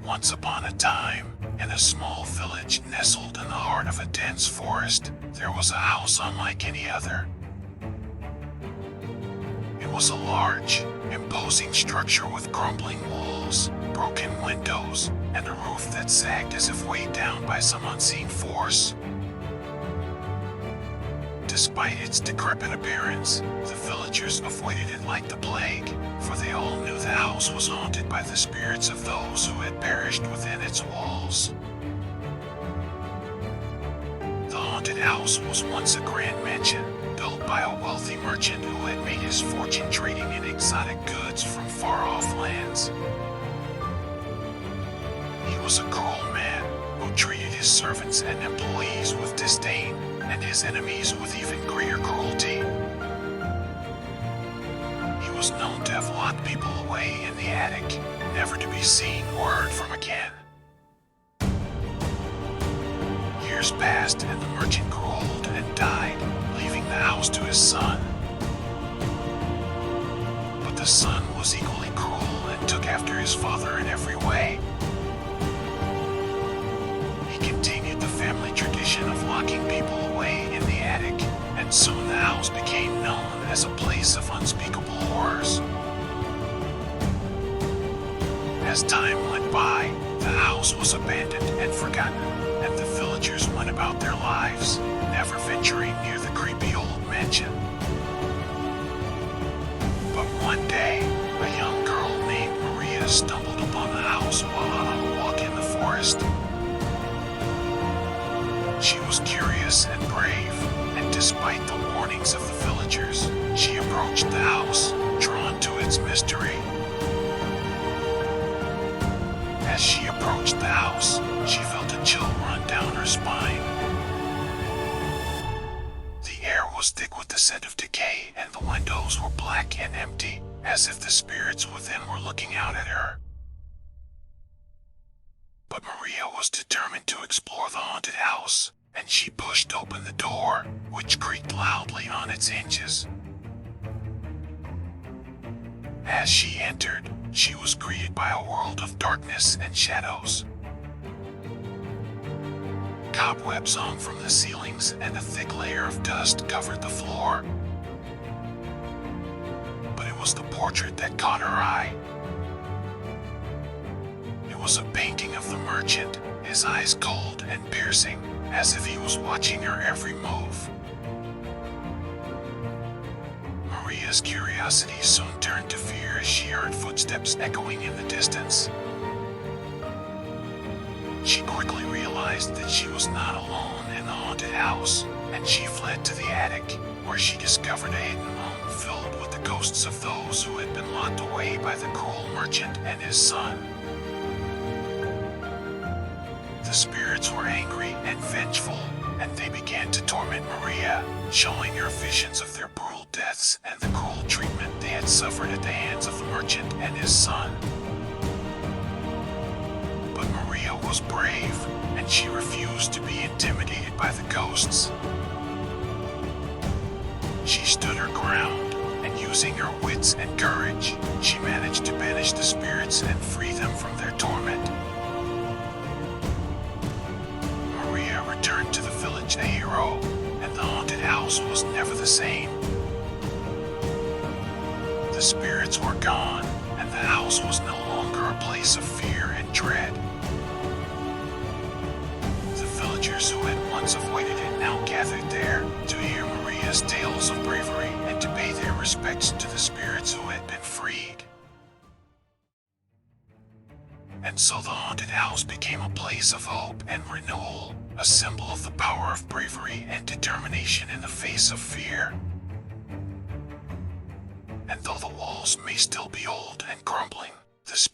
Once upon a time, in a small village nestled in the heart of a dense forest, there was a house unlike any other. It was a large, imposing structure with crumbling walls, broken windows, and a roof that sagged as if weighed down by some unseen force. Despite its decrepit appearance, the villagers avoided it like the plague, for they all knew the house was haunted by the spirits of those who had perished within its walls. The haunted house was once a grand mansion, built by a wealthy merchant who had made his fortune trading in exotic goods from far-off lands. He was a cruel man who treated his servants and employees with disdain, and his enemies with even greater cruelty. He was known to have locked people away in the attic, never to be seen or heard from again. Years passed and the merchant grew old and died, leaving the house to his son. But the son was equally cruel and took after his father in every way. He continued the family tradition of locking people away in the attic, and soon the house became known as a place of unspeakable horrors. As time went by, the house was abandoned and forgotten, and the villagers went about their lives, never venturing near the creepy old mansion. But one day, a young girl named Maria stumbled upon the house while on a walk in the forest. She was curious and brave, and despite the warnings of the villagers, she approached the house, drawn to its mystery. As she approached the house, she felt a chill run down her spine. The air was thick with the scent of decay, and the windows were black and empty, as if the spirits within were looking out at her. But Maria was determined to explore the haunted house, and she pushed open the door, which creaked loudly on its hinges. As she entered, she was greeted by a world of darkness and shadows. Cobwebs hung from the ceilings, and a thick layer of dust covered the floor. But it was the portrait that caught her eye. It was a painting of the merchant, his eyes cold and piercing, as if he was watching her every move. Maria's curiosity soon turned to fear as she heard footsteps echoing in the distance. She quickly realized that she was not alone in the haunted house, and she fled to the attic, where she discovered a hidden home filled with the ghosts of those who had been locked away by the cruel merchant and his son. The spirits were angry and vengeful, and they began to torment Maria, showing her visions of their brutal deaths and the cruel treatment they had suffered at the hands of the merchant and his son. But Maria was brave, and she refused to be intimidated by the ghosts. She stood her ground, and using her wits and courage, she managed to banish the spirits and free them from their torment. Maria returned to the village a hero, and the haunted house was never the same. The spirits were gone, and the house was no longer a place of fear and dread. The villagers who had once avoided it now gathered there to hear Maria's tales of bravery and to pay their respects to the spirits who had been freed. And so the haunted house became a place of hope and renewal, a symbol of the power of bravery and determination in the face of fear. And though the walls may still be old and crumbling, the spirit